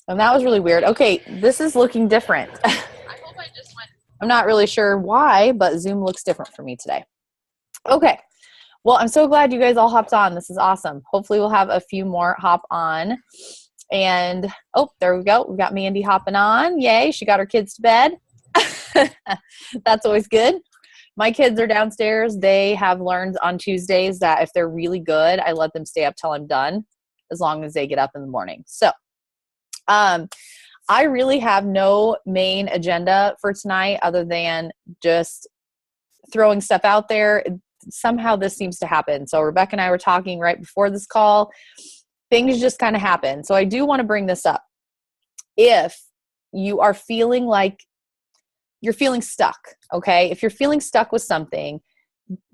And that was really weird. Okay, this is looking different. I'm not really sure why, but Zoom looks different for me today. Okay. Well, I'm so glad you guys all hopped on. This is awesome. Hopefully we'll have a few more hop on. And, oh, there we go. We got Mandy hopping on. Yay. She got her kids to bed. That's always good. My kids are downstairs. They have learned on Tuesdays that if they're really good, I let them stay up till I'm done, as long as they get up in the morning. So, I really have no main agenda for tonight other than just throwing stuff out there. Somehow this seems to happen. So Rebecca and I were talking right before this call. Things just kind of happen. So I do want to bring this up. If you are feeling like you're feeling stuck, okay? If you're feeling stuck with something,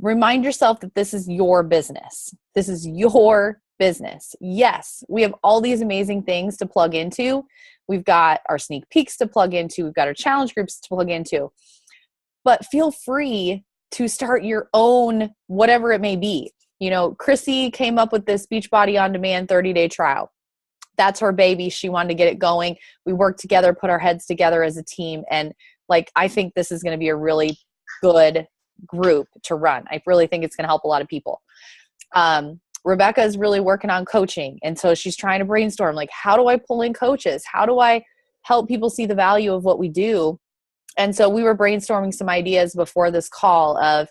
remind yourself that this is your business. This is your business. Yes, we have all these amazing things to plug into. We've got our sneak peeks to plug into. We've got our challenge groups to plug into. But feel free to start your own, whatever it may be. You know, Chrissy came up with this Beachbody On Demand 30-day trial. That's her baby. She wanted to get it going. We worked together, put our heads together as a team. And like, I think this is going to be a really good group to run. I really think it's going to help a lot of people. Rebecca is really working on coaching. And so she's trying to brainstorm, like, how do I pull in coaches? How do I help people see the value of what we do? And so we were brainstorming some ideas before this call of,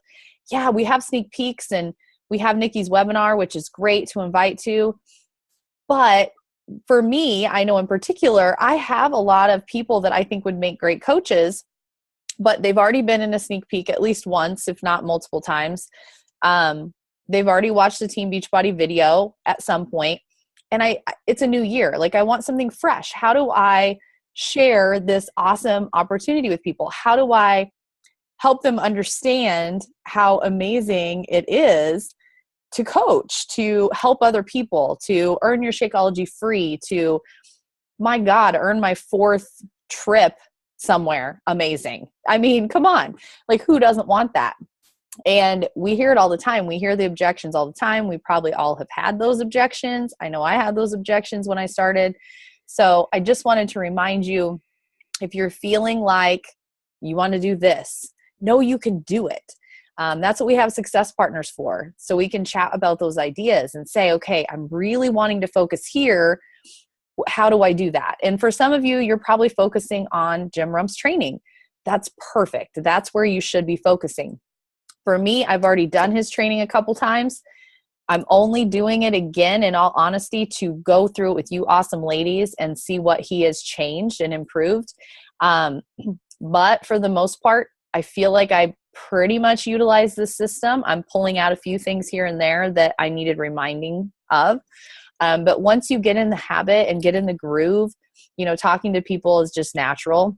yeah, we have sneak peeks and we have Nikki's webinar, which is great to invite to. But for me, I know in particular, I have a lot of people that I think would make great coaches, but they've already been in a sneak peek at least once, if not multiple times. They've already watched the Team Beachbody video at some point. And it's a new year. Like, I want something fresh. How do I share this awesome opportunity with people? How do I help them understand how amazing it is to coach, to help other people, to earn your Shakeology free, to, my God, earn my 4th trip somewhere amazing. I mean, come on. Like, who doesn't want that? And we hear it all the time. We hear the objections all the time. We probably all have had those objections. I know I had those objections when I started. So I just wanted to remind you, if you're feeling like you want to do this, know you can do it. That's what we have success partners for. So we can chat about those ideas and say, okay, I'm really wanting to focus here. How do I do that? And for some of you, you're probably focusing on Jim Rump's training. That's perfect. That's where you should be focusing. For me, I've already done his training a couple times. I'm only doing it again, in all honesty, to go through it with you awesome ladies and see what he has changed and improved. But for the most part, I feel like I pretty much utilize the system. I'm pulling out a few things here and there that I needed reminding of. But once you get in the habit and get in the groove, you know, talking to people is just natural.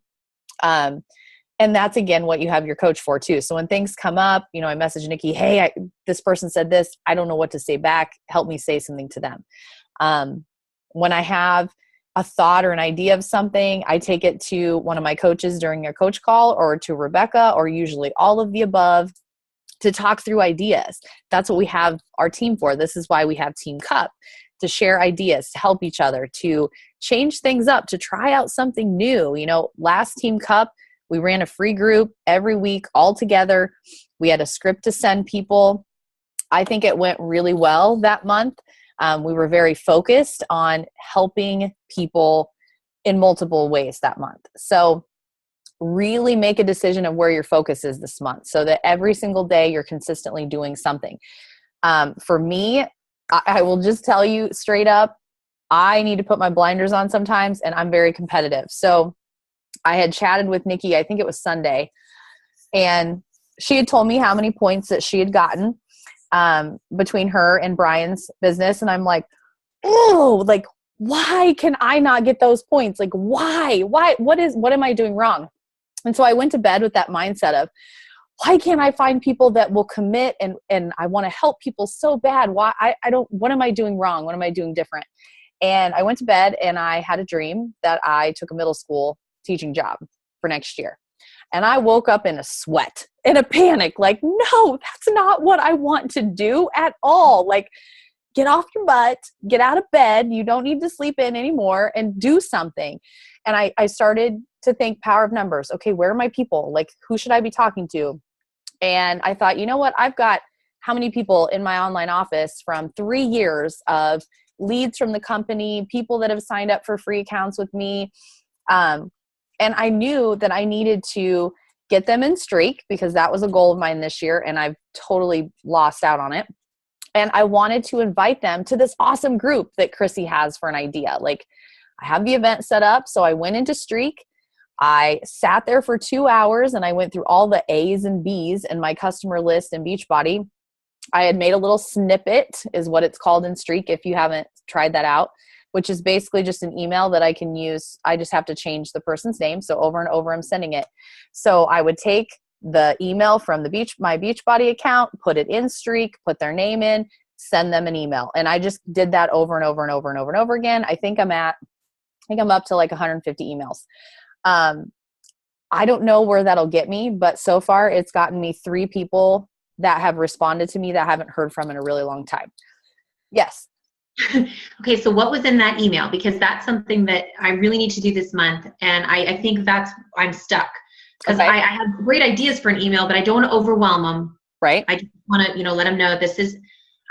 And that's, again, what you have your coach for too. So when things come up, you know, I message Nikki, hey, this person said this. I don't know what to say back. Help me say something to them. When I have a thought or an idea of something, I take it to one of my coaches during a coach call, or to Rebecca, or usually all of the above, to talk through ideas. That's what we have our team for. This is why we have Team Cup, to share ideas, to help each other, to change things up, to try out something new. You know, last Team Cup, we ran a free group every week all together. We had a script to send people. I think it went really well that month. We were very focused on helping people in multiple ways that month. So really make a decision of where your focus is this month, so that every single day you're consistently doing something. For me, I will just tell you straight up, I need to put my blinders on sometimes, and I'm very competitive. So I had chatted with Nikki, I think it was Sunday, and she had told me how many points that she had gotten between her and Brian's business. And I'm like, oh, like, why can I not get those points? Like, why, what am I doing wrong? And so I went to bed with that mindset of, why can't I find people that will commit, and I want to help people so bad? Why what am I doing wrong? What am I doing different? And I went to bed and I had a dream that I took a middle school teaching job for next year. And I woke up in a sweat, in a panic, like, no, that's not what I want to do at all. Like, get off your butt, get out of bed. You don't need to sleep in anymore and do something. And I started to think power of numbers. Okay, where are my people? Like, who should I be talking to? And I thought, you know what? I've got how many people in my online office from 3 years of leads from the company, people that have signed up for free accounts with me. And I knew that I needed to get them in Streak because that was a goal of mine this year. And I've totally lost out on it. And I wanted to invite them to this awesome group that Chrissy has for an idea. Like, I have the event set up. So I went into Streak. I sat there for 2 hours and I went through all the A's and B's in my customer list in Beachbody. I had made a little snippet, is what it's called in Streak, if you haven't tried that out, which is basically just an email that I can use. I just have to change the person's name. So over and over, I'm sending it. So I would take the email from my Beachbody account, put it in Streak, put their name in, send them an email. And I just did that over and over and over and over and over again. I think I'm up to like 150 emails. I don't know where that'll get me, but so far it's gotten me 3 people that have responded to me that I haven't heard from in a really long time. Yes. Okay, so what was in that email? Because that's something that I really need to do this month. And I think I'm stuck. Because I have great ideas for an email, but I don't want to overwhelm them. Right. I just want to, let them know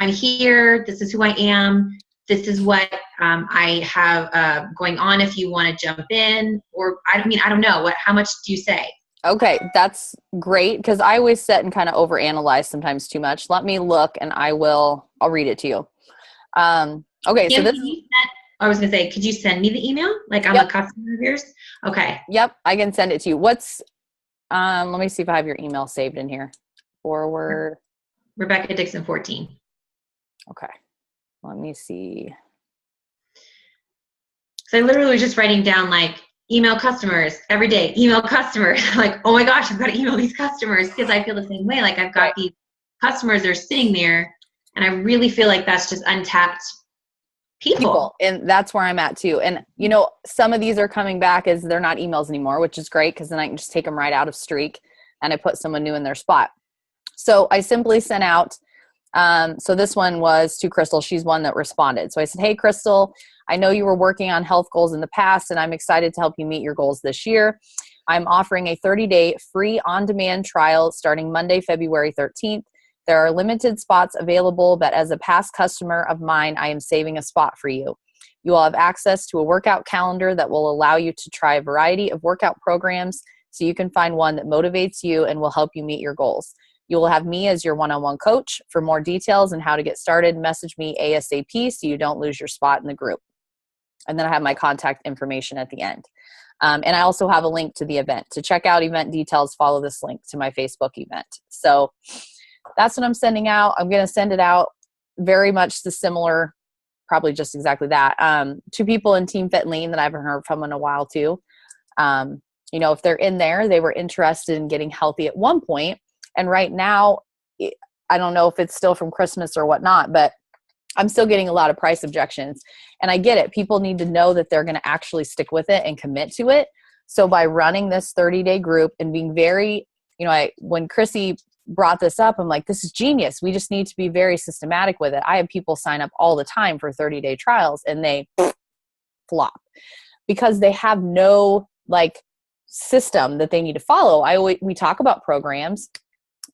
I'm here. This is who I am. This is what I have going on if you want to jump in. Or, I don't know. How much do you say? Okay, that's great because I always sit and kind of overanalyze sometimes too much. Let me look and I'll read it to you. Okay, Kim, so I was going to say, could you send me the email? Like I'm a customer of yours? Okay. Yep, I can send it to you. Let me see if I have your email saved in here. Forward. Rebecca Dixon 14. Okay, let me see. So I literally was just writing down like email customers every day, email customers. Like, oh my gosh, I've got to email these customers because I feel the same way. Like I've got these customers that are sitting there and I really feel like that's just untapped people. And that's where I'm at too. And some of these are coming back as they're not emails anymore, which is great because then I can just take them right out of Streak and I put someone new in their spot. So I simply sent out, so this one was to Crystal. She's one that responded. So I said, hey, Crystal, I know you were working on health goals in the past and I'm excited to help you meet your goals this year. I'm offering a 30-day free on-demand trial starting Monday, February 13th. There are limited spots available, but as a past customer of mine, I am saving a spot for you. You will have access to a workout calendar that will allow you to try a variety of workout programs so you can find one that motivates you and will help you meet your goals. You will have me as your one-on-one coach. For more details on how to get started, message me ASAP so you don't lose your spot in the group. And then I have my contact information at the end. And I also have a link to the event. To check out event details, follow this link to my Facebook event. So that's what I'm sending out. I'm going to send it out very much the similar, probably just exactly that, to people in Team Fit and Lean that I haven't heard from in a while too. If they're in there, they were interested in getting healthy at one point. And right now, I don't know if it's still from Christmas or whatnot, but I'm still getting a lot of price objections. And I get it. People need to know that they're going to actually stick with it and commit to it. So by running this 30-day group and being very, when Chrissy brought this up, I'm like, this is genius. We just need to be very systematic with it. I have people sign up all the time for 30-day trials and they flop because they have no system that they need to follow. We talk about programs,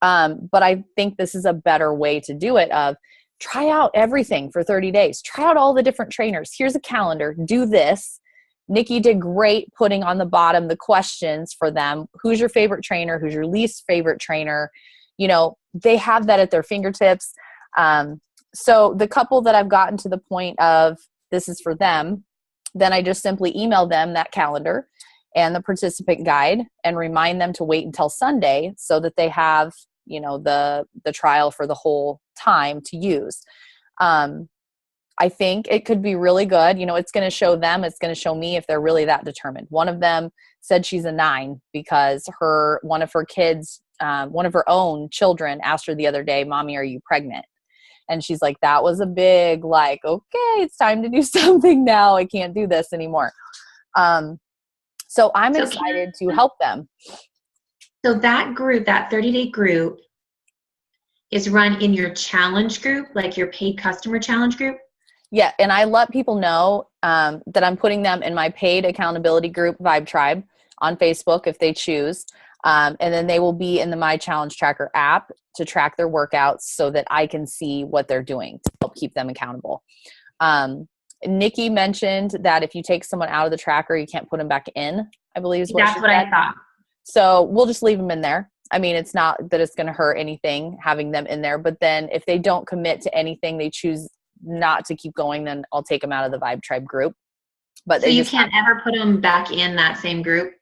but I think this is a better way to do it of try out everything for 30 days. Try out all the different trainers. Here's a calendar. Do this. Nikki did great putting on the bottom the questions for them. Who's your favorite trainer? Who's your least favorite trainer? They have that at their fingertips. So the couple that I've gotten to the point of this is for them, then I just simply email them that calendar and the participant guide and remind them to wait until Sunday so that they have, the trial for the whole time to use. I think it could be really good. It's going to show them, it's going to show me if they're really that determined. One of them said she's a 9 because one of her kids, one of her own children asked her the other day, Mommy, are you pregnant? And she's like, that was a big, okay, it's time to do something now. I can't do this anymore. So I'm excited to help them. So that group, that 30-day group, is run in your challenge group, like your paid customer challenge group? Yeah. And I let people know that I'm putting them in my paid accountability group, Vibe Tribe, on Facebook if they choose. And then they will be in the My Challenge Tracker app to track their workouts so that I can see what they're doing to help keep them accountable. Nikki mentioned that if you take someone out of the tracker, you can't put them back in, I believe is what That's she what said. I thought. So we'll just leave them in there. I mean, it's not that it's going to hurt anything having them in there, but then if they don't commit to anything, they choose not to keep going, then I'll take them out of the Vibe Tribe group. But so you can't ever put them back in that same group?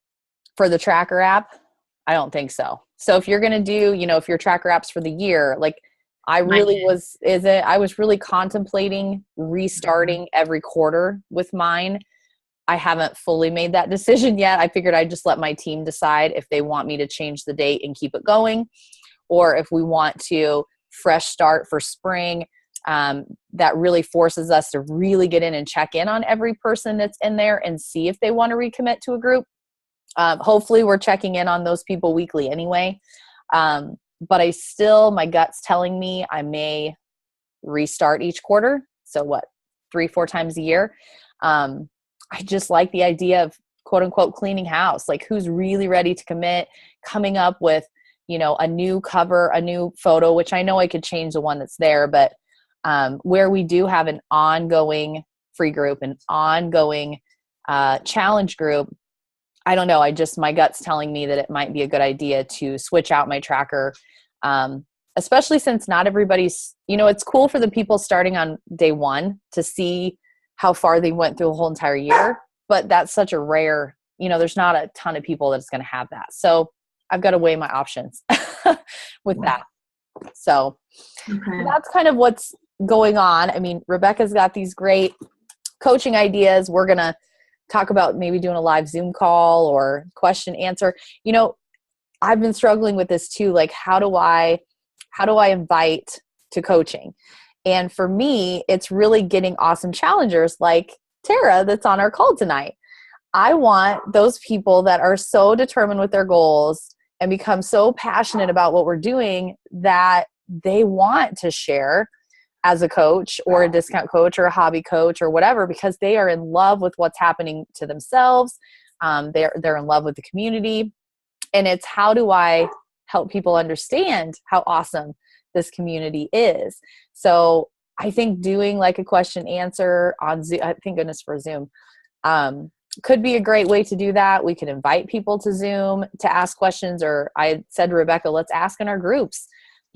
For the tracker app, I don't think so. So if you're going to do, if your tracker apps for the year, like I was really contemplating restarting every quarter with mine. I haven't fully made that decision yet. I figured I'd just let my team decide if they want me to change the date and keep it going, or if we want to fresh start for spring. That really forces us to really get in and check in on every person that's in there and see if they want to recommit to a group. Hopefully we're checking in on those people weekly anyway. But my gut's telling me I may restart each quarter. So 3-4 times a year. I just like the idea of quote unquote cleaning house. Like who's really ready to commit, coming up with, a new cover, a new photo, which I know I could change the one that's there, but where we do have an ongoing free group, an ongoing challenge group, I don't know. My gut's telling me that it might be a good idea to switch out my tracker, especially since not everybody's, it's cool for the people starting on day one to see how far they went through the whole entire year, but that's such a rare, there's not a ton of people that's going to have that. So I've got to weigh my options with that. So that's kind of what's going on. I mean, Rebecca's got these great coaching ideas. We're going to talk about maybe doing a live Zoom call or question answer. I've been struggling with this too. Like, how do I invite to coaching? And for me, it's really getting awesome challengers like Tara that's on our call tonight. I want those people that are so determined with their goals and become so passionate about what we're doing that they want to share as a coach or a discount coach or a hobby coach or whatever, because they are in love with what's happening to themselves. They're in love with the community. And it's, how do I help people understand how awesome this community is? So I think doing like a question answer on Zoom, thank goodness for Zoom, could be a great way to do that. We could invite people to Zoom to ask questions, or I said to Rebecca, let's ask in our groups.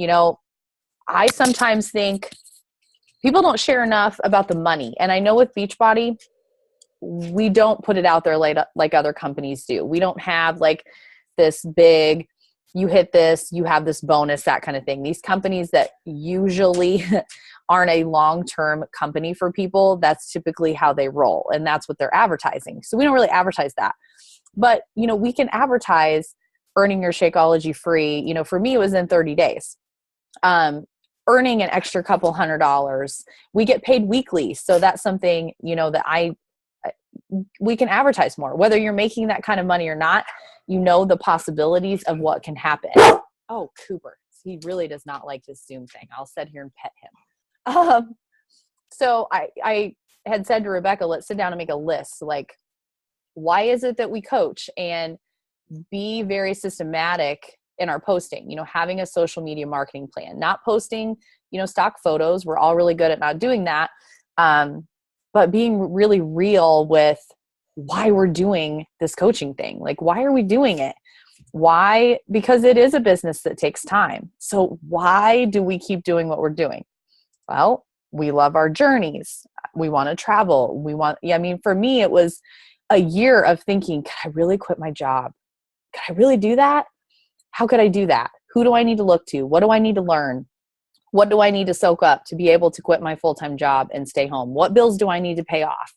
I sometimes think people don't share enough about the money. And I know with Beachbody, we don't put it out there like other companies do. We don't have like this big, you hit this, you have this bonus, that kind of thing. These companies that usually aren't a long-term company for people, that's typically how they roll. And that's what they're advertising. So we don't really advertise that. But, we can advertise earning your Shakeology free. For me, it was in 30 days. Earning an extra couple $100. We get paid weekly. So that's something, that we can advertise more, whether you're making that kind of money or not. The possibilities of what can happen. Oh, Cooper. He really does not like this Zoom thing. I'll sit here and pet him. So I had said to Rebecca, let's sit down and make a list. Like, why is it that we coach, and be very systematic in our posting, having a social media marketing plan, not posting, stock photos. We're all really good at not doing that. But being really real with why we're doing this coaching thing. Like, why are we doing it? Why? Because it is a business that takes time. So why do we keep doing what we're doing? Well, we love our journeys. We want to travel. For me, it was a year of thinking, could I really quit my job? Could I really do that? How could I do that? Who do I need to look to? What do I need to learn? What do I need to soak up to be able to quit my full-time job and stay home? What bills do I need to pay off?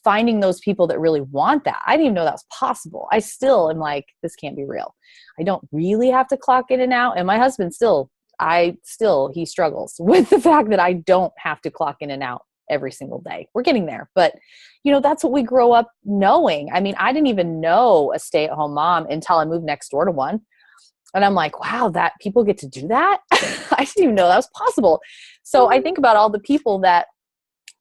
Finding those people that really want that. I didn't even know that was possible. I still am like, this can't be real. I don't really have to clock in and out. And my husband he struggles with the fact that I don't have to clock in and out every single day. We're getting there. But, that's what we grow up knowing. I mean, I didn't even know a stay-at-home mom until I moved next door to one. And I'm like, wow, that people get to do that. I didn't even know that was possible. So I think about all the people that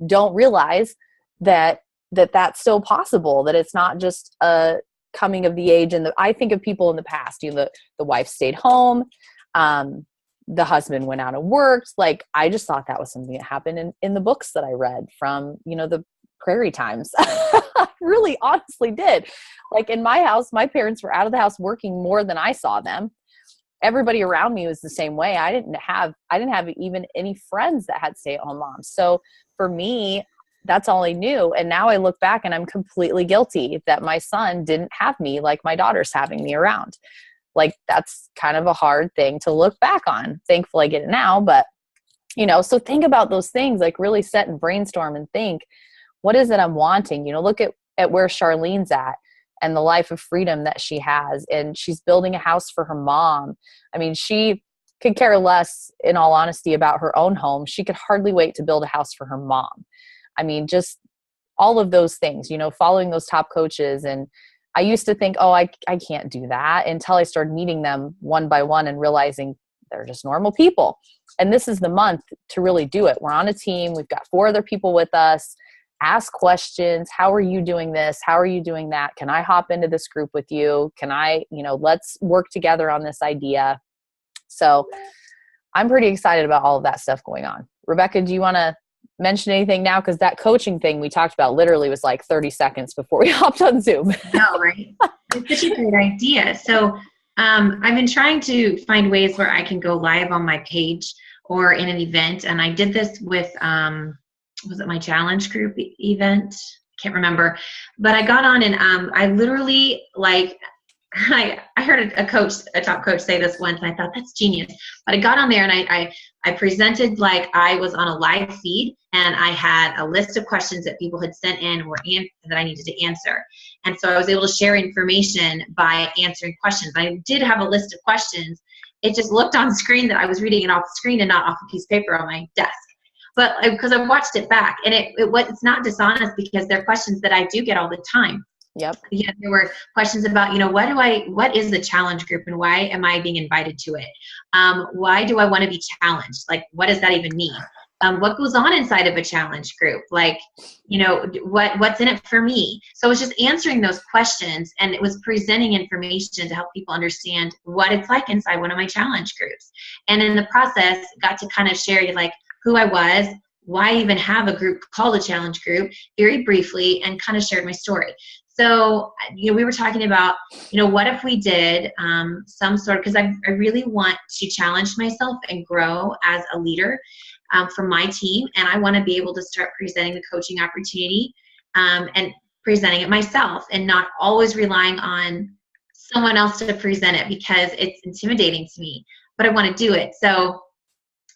don't realize that that's still possible, that it's not just a coming of the age. And I think of people in the past, the wife stayed home, the husband went out and worked. Like, I just thought that was something that happened in the books that I read from, the prairie times. I really honestly did. Like, in my house, my parents were out of the house working more than I saw them. Everybody around me was the same way. I didn't have even any friends that had stay-at-home moms. So for me, that's all I knew. And now I look back and I'm completely guilty that my son didn't have me like my daughter's having me around. Like, that's kind of a hard thing to look back on. Thankful I get it now, but so think about those things, like really sit and brainstorm and think, what is it I'm wanting? Look at where Charlene's at and the life of freedom that she has. And she's building a house for her mom. I mean, she could care less, in all honesty, about her own home. She could hardly wait to build a house for her mom. I mean, just all of those things, following those top coaches. And I used to think, I can't do that, until I started meeting them one by one and realizing they're just normal people. And this is the month to really do it. We're on a team. We've got 4 other people with us. Ask questions. How are you doing this? How are you doing that? Can I hop into this group with you? Can I, let's work together on this idea. So I'm pretty excited about all of that stuff going on. Rebecca, do you want to mention anything now? Because that coaching thing we talked about literally was like 30 seconds before we hopped on Zoom. No, right? It's such a great idea. So I've been trying to find ways where I can go live on my page or in an event. And I did this with, was it my challenge group event? Can't remember. But I got on and I literally, like, I heard a top coach say this once, and I thought, that's genius. But I got on there and I presented like I was on a live feed, and I had a list of questions that people had sent in that I needed to answer. And so I was able to share information by answering questions. I did have a list of questions. It just looked on screen that I was reading it off the screen and not off a piece of paper on my desk. But because I watched it back, and it's not dishonest, because they're questions that I do get all the time. Yep. Yeah, there were questions about, what is the challenge group and why am I being invited to it? Why do I want to be challenged? Like, what does that even mean? What goes on inside of a challenge group? Like, what's in it for me? So it was just answering those questions, and it was presenting information to help people understand what it's like inside one of my challenge groups. And in the process, got to kind of share like who I was, why I even have a group called a challenge group, very briefly, and kind of shared my story. So, we were talking about, what if we did some sort of, because I really want to challenge myself and grow as a leader for my team. And I want to be able to start presenting the coaching opportunity and presenting it myself, and not always relying on someone else to present it, because it's intimidating to me, but I want to do it. So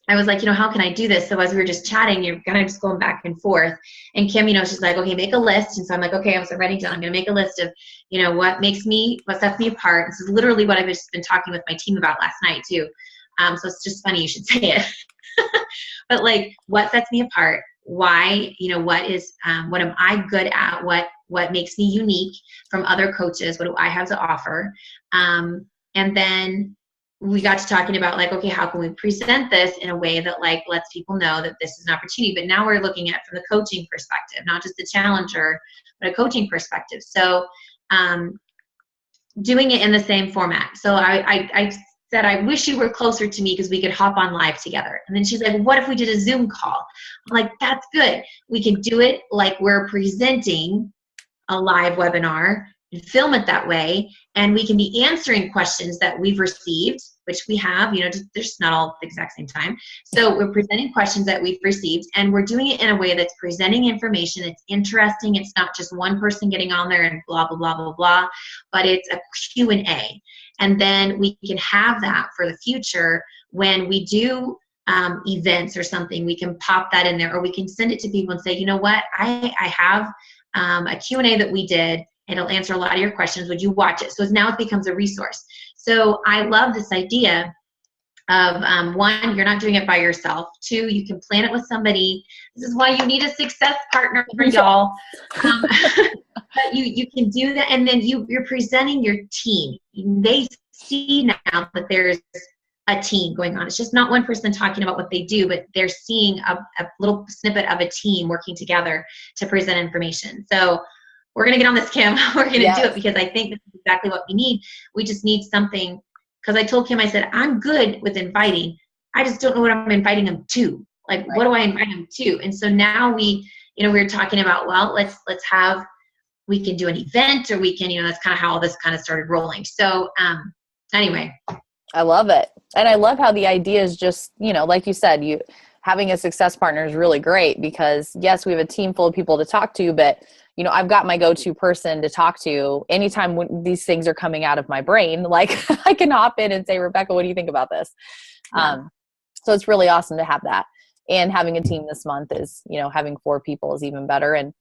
I was like, how can I do this? So as we were just chatting, you're kind of just going back and forth. And Kim, she's like, okay, make a list. And so I'm like, okay, I was writing down. I'm going to make a list of, what sets me apart. This is literally what I've just been talking with my team about last night too. So it's just funny you should say it. But like, what sets me apart? Why? What am I good at? What makes me unique from other coaches? What do I have to offer? And then we got to talking about like, okay, how can we present this in a way that like lets people know that this is an opportunity? But now we're looking at it from the coaching perspective, not just the challenger, but a coaching perspective. So doing it in the same format. So I said, I wish you were closer to me because we could hop on live together. And then she's like, what if we did a Zoom call? I'm like, that's good. We can do it like we're presenting a live webinar and film it that way, and we can be answering questions that we've received, which we have, there's not all at the exact same time. So we're presenting questions that we've received, and we're doing it in a way that's presenting information. It's interesting. It's not just one person getting on there and blah, blah, blah, blah, blah, but it's a Q&A. And then we can have that for the future when we do events or something. We can pop that in there, or we can send it to people and say, you know what, I have a Q&A that we did. It'll answer a lot of your questions. Would you watch it? So now it becomes a resource. So I love this idea of one, you're not doing it by yourself. Two, you can plan it with somebody. This is why you need a success partner for y'all. But you can do that, and then you're presenting your team. They see now that there's a team going on. It's just not one person talking about what they do, but they're seeing a little snippet of a team working together to present information. So we're going to get on this, Kim. We're going to do it because I think this is exactly what we need. We just need something, because I told Kim, I said, I'm good with inviting. I just don't know what I'm inviting them to. Like, what do I invite them to? And so now we were talking about, well, let's have, we can do an event, or we can, that's kind of how all this kind of started rolling. So anyway. I love it. And I love how the idea is just, like you said, having a success partner is really great, because yes, we have a team full of people to talk to, but I've got my go-to person to talk to anytime when these things are coming out of my brain. Like I can hop in and say, Rebecca, what do you think about this? Yeah. So it's really awesome to have that. And having a team this month is, having 4 people is even better. And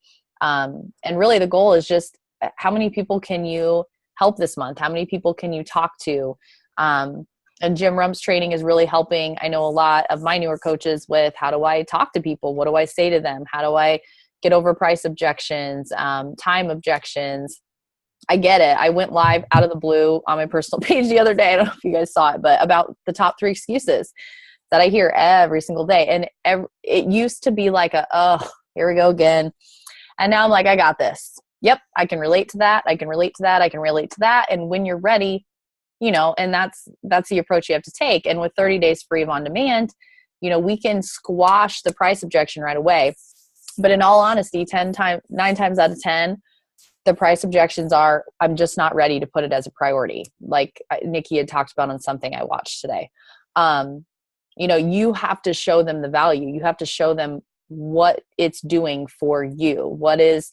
really the goal is just, how many people can you help this month? How many people can you talk to? And Jim Rump's training is really helping. I know a lot of my newer coaches with, how do I talk to people? What do I say to them? How do I get over price objections, time objections? I get it. I went live out of the blue on my personal page the other day. I don't know if you guys saw it, but about the top 3 excuses that I hear every single day. And it used to be like oh, here we go again. And now I'm like, I got this. Yep. I can relate to that. I can relate to that. I can relate to that. And when you're ready, and that's the approach you have to take. And with 30 days free of on demand, we can squash the price objection right away. But in all honesty, 9 times out of 10, the price objections are, I'm just not ready to put it as a priority. Like Nikki had talked about on something I watched today. You have to show them the value. You have to show them what it's doing for you. What has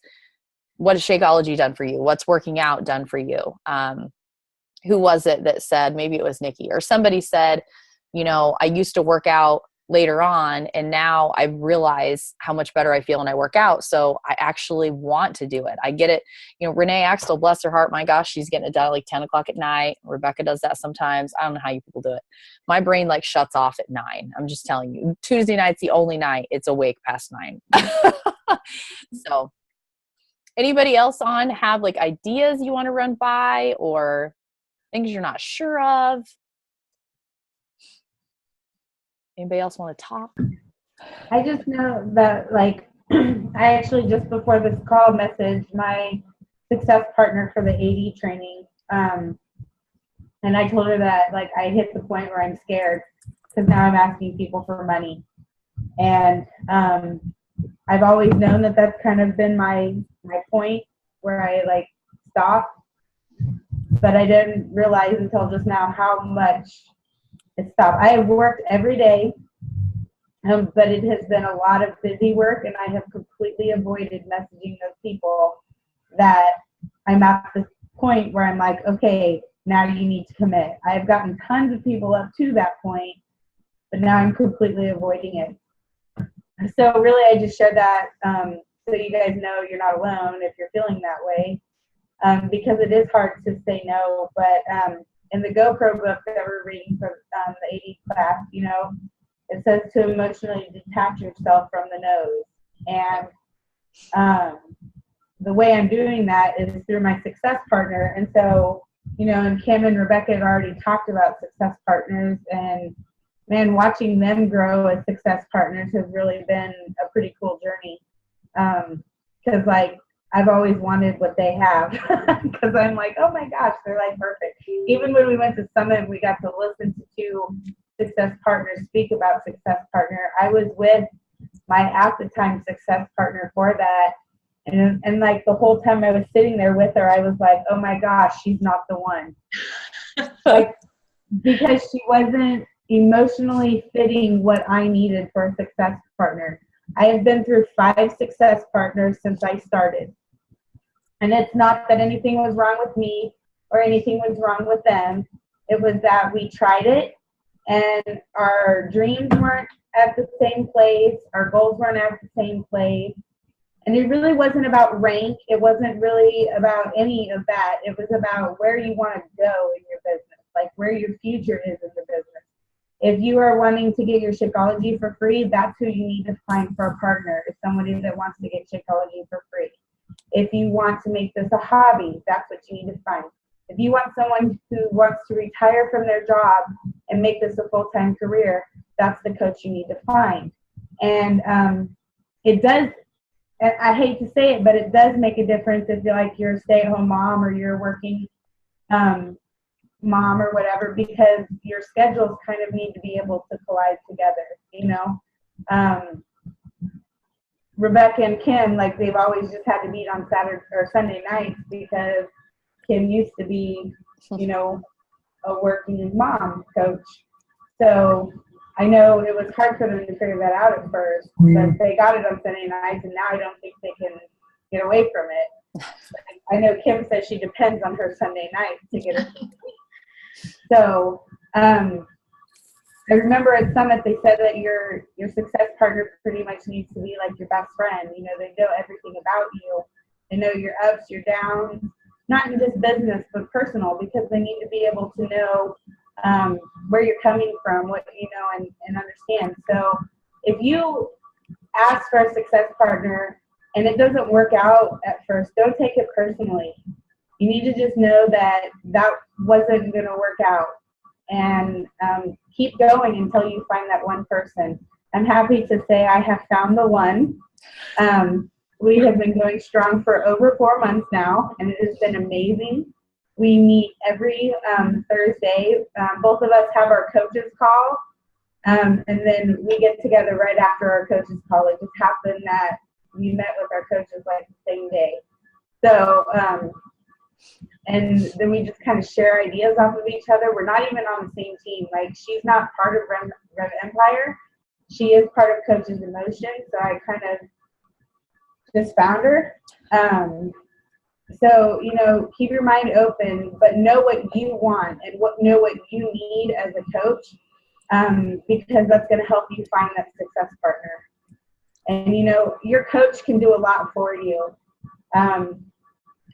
Shakeology done for you? What's working out done for you? Who was it that said, maybe it was Nikki or somebody said, I used to work out later on, and now I realize how much better I feel when I work out. So I actually want to do it. I get it. Renee Axtell, bless her heart, my gosh, she's getting it done at like 10 o'clock at night. Rebecca does that sometimes. I don't know how you people do it. My brain like shuts off at 9. I'm just telling you, Tuesday night's the only night it's awake past 9. So anybody else have like ideas you want to run by, or things you're not sure of? Anybody else want to talk? I just know that, like, I actually just before this call messaged my success partner for the AD training. And I told her that, like, I hit the point where I'm scared because now I'm asking people for money. And I've always known that that's kind of been my point where I, like, stop. But I didn't realize until just now how much it stopped. I have worked every day, but it has been a lot of busy work, and I have completely avoided messaging those people that I'm at this point where I'm like, okay, now you need to commit. I've gotten tons of people up to that point, but now I'm completely avoiding it. So really, I just shared that so you guys know you're not alone if you're feeling that way, because it is hard to say no. But in the GoPro book that we're reading for the AD class, it says to emotionally detach yourself from the no's. And the way I'm doing that is through my success partner. And so, and Kim and Rebecca had already talked about success partners, and man, watching them grow as success partners has really been a pretty cool journey. Because like, I've always wanted what they have, because I'm like, oh my gosh, they're like perfect. Even when we went to Summit, we got to listen to 2 success partners speak about success partner. I was with my at the time success partner for that, and like the whole time I was sitting there with her, I was like, oh my gosh, she's not the one. Like, because she wasn't emotionally fitting what I needed for a success partner. I have been through 5 success partners since I started. And it's not that anything was wrong with me or anything was wrong with them. It was that we tried it, and our dreams weren't at the same place. Our goals weren't at the same place. And it really wasn't about rank. It wasn't really about any of that. It was about where you want to go in your business, like where your future is in the business. If you are wanting to get your Shakeology for free, that's who you need to find for a partner, is somebody that wants to get Shakeology for free. If you want to make this a hobby, that's what you need to find. If you want someone who wants to retire from their job and make this a full-time career, that's the coach you need to find. And it does, and I hate to say it, but it does make a difference if you're a stay-at-home mom or you're working mom or whatever, because your schedules kind of need to be able to collide together, you know. Rebecca and Kim, like, they've always just had to meet on Saturday or Sunday nights because Kim used to be, you know, a working mom coach. So I know it was hard for them to figure that out at first, but they got it on Sunday nights, and now I don't think they can get away from it. I know Kim says she depends on her Sunday night to get her. So I remember at Summit they said that your success partner pretty much needs to be like your best friend. You know, they know everything about you. They know your ups, your downs, not in just business but personal, because they need to be able to know where you're coming from, what you know, and understand. So if you ask for a success partner and it doesn't work out at first, don't take it personally. You need to just know that that wasn't going to work out, and keep going until you find that one person. I'm happy to say I have found the one. We have been going strong for over 4 months now, and it has been amazing. We meet every Thursday. Both of us have our coaches call, and then we get together right after our coaches call. It just happened that we met with our coaches like the same day. So, and then we just kind of share ideas off of each other. We're not even on the same team. Like, she's not part of Rev Empire. She is part of Coaches in Motion, so I kind of just found her. So, you know, keep your mind open, but know what you want and know what you need as a coach, because that's going to help you find that success partner. And, you know, your coach can do a lot for you,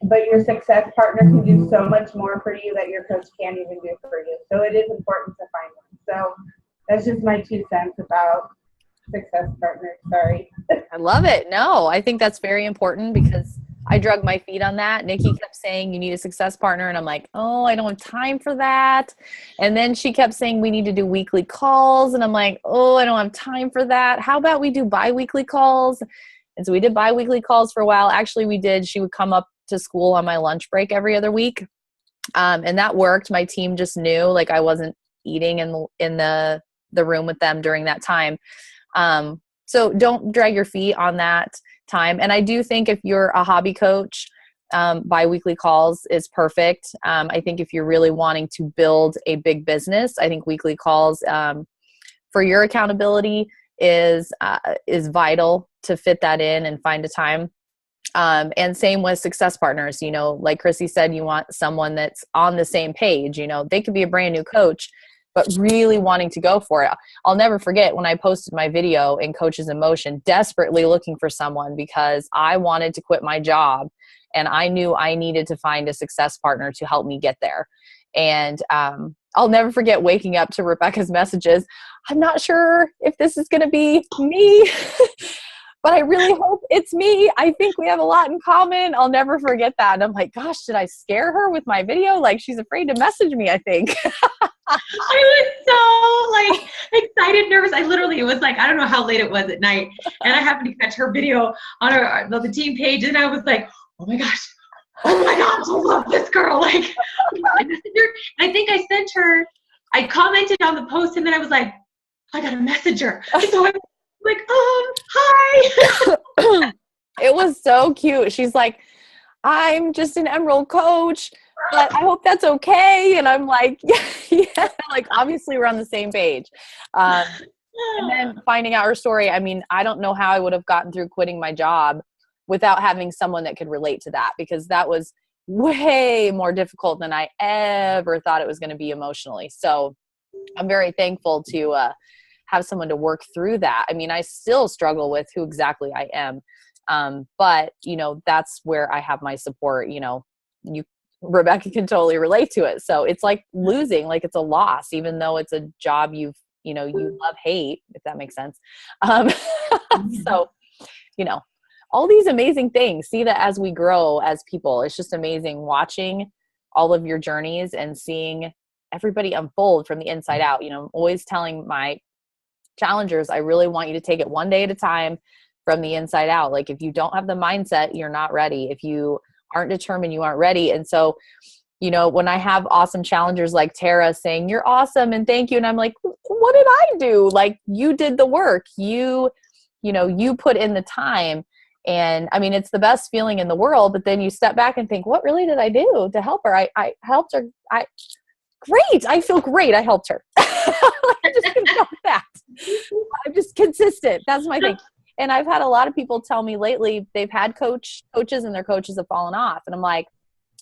but your success partner can do so much more for you that your coach can't even do for you. So it is important to find one. So that's just my 2 cents about success partners. Sorry. I love it. No, I think that's very important because I drug my feet on that. Nikki kept saying you need a success partner, and I'm like, oh, I don't have time for that. And then she kept saying we need to do weekly calls, and I'm like, oh, I don't have time for that. How about we do bi-weekly calls? And so we did bi-weekly calls for a while. Actually, we did. She would come up to school on my lunch break every other week, and that worked. My team just knew, like, I wasn't eating in the room with them during that time. So don't drag your feet on that time. And I do think if you're a hobby coach, bi-weekly calls is perfect. I think if you're really wanting to build a big business, I think weekly calls for your accountability is vital to fit that in and find a time. And same with success partners. You know, like Chrissy said, you want someone that's on the same page. You know, they could be a brand new coach, but really wanting to go for it. I'll never forget when I posted my video in Coaches in Motion, desperately looking for someone because I wanted to quit my job and I knew I needed to find a success partner to help me get there. And I'll never forget waking up to Rebecca's messages. I'm not sure if this is going to be me, but I really hope it's me. I think we have a lot in common. I'll never forget that. And I'm like, gosh, did I scare her with my video? Like, she's afraid to message me, I think. I was so excited, nervous. It was like, I don't know how late it was at night. And I happened to catch her video on the team page. And I was like, oh my gosh, I love this girl. Like, I messaged her. I think I sent her, I commented on the post and then I was like, I got to message her. So I was like, hi. It was so cute. She's like, I'm just an Emerald coach, but I hope that's okay. And I'm like, yeah, like obviously we're on the same page. And then finding out her story, I mean, I don't know how I would have gotten through quitting my job without having someone that could relate to that, because that was way more difficult than I ever thought it was going to be emotionally. So I'm very thankful to have someone to work through that. I mean, I still struggle with who exactly I am. But you know, that's where I have my support. You know, Rebecca can totally relate to it. So it's like losing, like it's a loss, even though it's a job you love, hate, if that makes sense. So, you know, all these amazing things, see that as we grow as people, it's just amazing watching all of your journeys and seeing everybody unfold from the inside out. You know, I'm always telling my challengers, I really want you to take it one day at a time from the inside out. Like if you don't have the mindset, you're not ready. If you aren't determined, you aren't ready. And so, you know, when I have awesome challengers like Tara saying, you're awesome and thank you. And I'm like, what did I do? Like you did the work. You know, you put in the time. And I mean, it's the best feeling in the world, but then you step back and think, what really did I do to help her? I helped her. Great. I feel great. I helped her. I'm just going to tell that. I'm just consistent. That's my thing. And I've had a lot of people tell me lately, they've had coaches and their coaches have fallen off. And I'm like,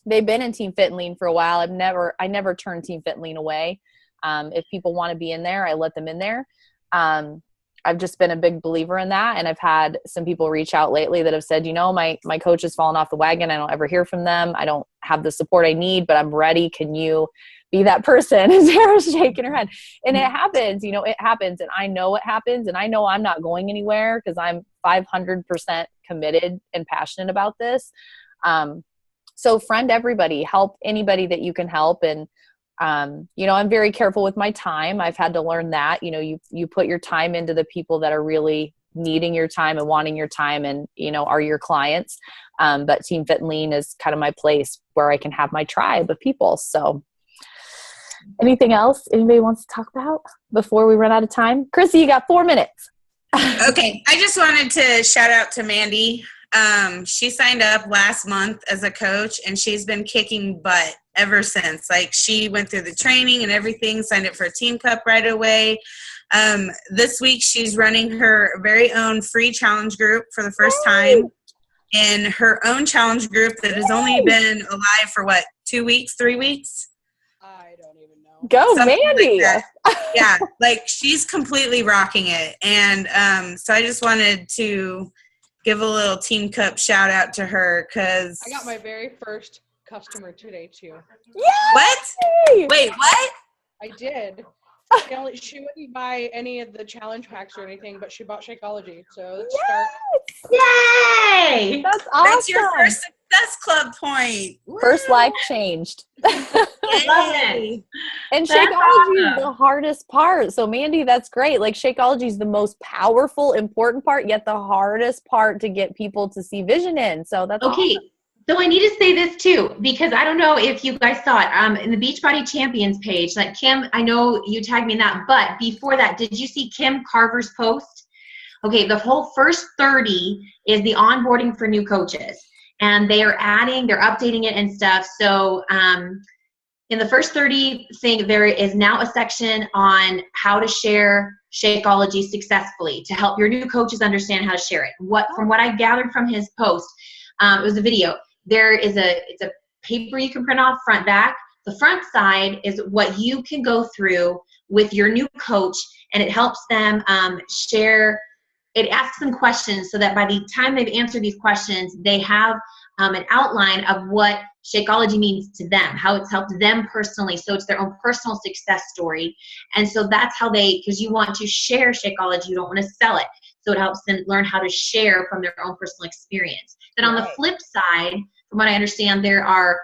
they've been in Team Fit and Lean for a while. I never turn Team Fit and Lean away. If people want to be in there, I let them in there. I've just been a big believer in that. And I've had some people reach out lately that have said, you know, my coach has fallen off the wagon. I don't ever hear from them. I don't have the support I need, but I'm ready. Can you be that person? And Sarah's shaking her head. And it happens, you know, it happens. And I know it happens. And I know I'm not going anywhere because I'm 500% committed and passionate about this. So friend everybody, help anybody that you can help. And you know, I'm very careful with my time. I've had to learn that, you know, you put your time into the people that are really needing your time and wanting your time and, you know, are your clients. But Team Fit and Lean is kind of my place where I can have my tribe of people. So anything else anybody wants to talk about before we run out of time? Chrissy, you got 4 minutes. Okay. I just wanted to shout out to Mandy. She signed up last month as a coach and she's been kicking butt ever since. Like she went through the training and everything, signed up for a Team Cup right away. This week she's running her very own free challenge group for the first time in her own challenge group that has only been alive for 2 weeks, 3 weeks? I don't even know. Go, something Mandy. Like yeah, like she's completely rocking it. And so I just wanted to give a little Team Cup shout out to her because I got my very first customer today too. Yay! What? Wait, what? I did. She wouldn't buy any of the challenge packs or anything, but she bought Shakeology. So let's start. Yay! That's awesome. That's your first Success Club point. First life changed. Yay. And That's Shakeology is awesome. the hardest part. So Mandy, that's great. Like Shakeology is the most powerful, important part, yet the hardest part to get people to see vision in. So that's Okay. awesome. So I need to say this too, because I don't know if you guys saw it in the Beachbody Champions page. Like Kim, I know you tagged me in that, but before that, did you see Kim Carver's post? Okay, the whole first 30 is the onboarding for new coaches, and they're updating it and stuff. So in the first 30 thing, there is now a section on how to share Shakeology successfully to help your new coaches understand how to share it. From what I gathered from his post, it was a video. It's a paper you can print off front back. The front side is what you can go through with your new coach, and it helps them share. It asks them questions so that by the time they've answered these questions, they have an outline of what Shakeology means to them, how it's helped them personally. So it's their own personal success story. And so that's how because you want to share Shakeology, you don't want to sell it. So it helps them learn how to share from their own personal experience. Then on the flip side, from what I understand, there are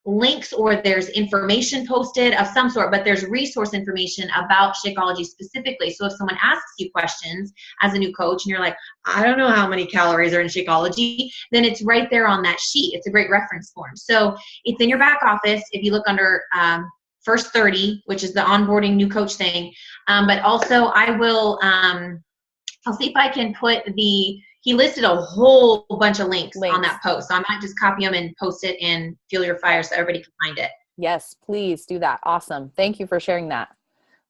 links or there's information posted of some sort, but there's resource information about Shakeology specifically. So if someone asks you questions as a new coach and you're like, I don't know how many calories are in Shakeology, then it's right there on that sheet. It's a great reference form. So it's in your back office if you look under first 30, which is the onboarding new coach thing. But also I will, I'll see if I can put he listed a whole bunch of links on that post. So I might just copy them and post it in Fuel Your Fire so everybody can find it. Yes, please do that. Awesome. Thank you for sharing that.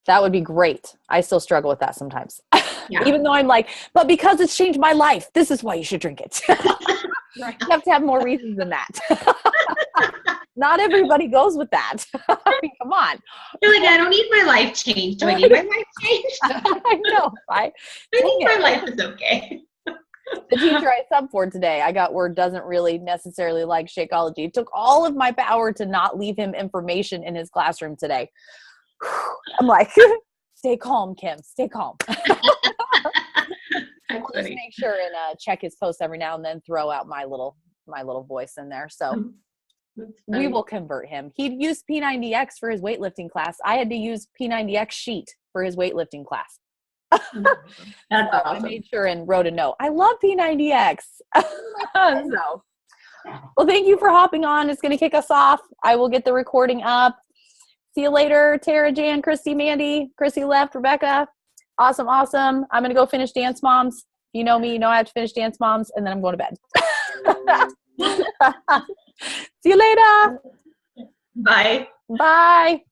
That would be great. I still struggle with that sometimes. Yeah. Even though I'm like, but because it's changed my life, this is why you should drink it. You have to have more reasons than that. Not everybody goes with that. I mean, come on. You're like, I don't need my life changed. Do I need my life changed? I know. I think my life is okay. The teacher I subbed for today, I got word doesn't really necessarily like Shakeology. It took all of my power to not leave him information in his classroom today. I'm like, stay calm, Kim. Stay calm. Just make sure and check his post every now and then. Throw out my little voice in there. So We will convert him. He'd use P90X for his weightlifting class. I had to use P90X sheet for his weightlifting class. That's I awesome. made sure and wrote a note. I love P90X. So, well, thank you for hopping on. It's going to kick us off. I will get the recording up. See you later, Tara, Jan, Christy, Mandy. Christy left, Rebecca. Awesome. I'm going to go finish Dance Moms. You know me, you know I have to finish Dance Moms, and then I'm going to bed. See you later. Bye. Bye.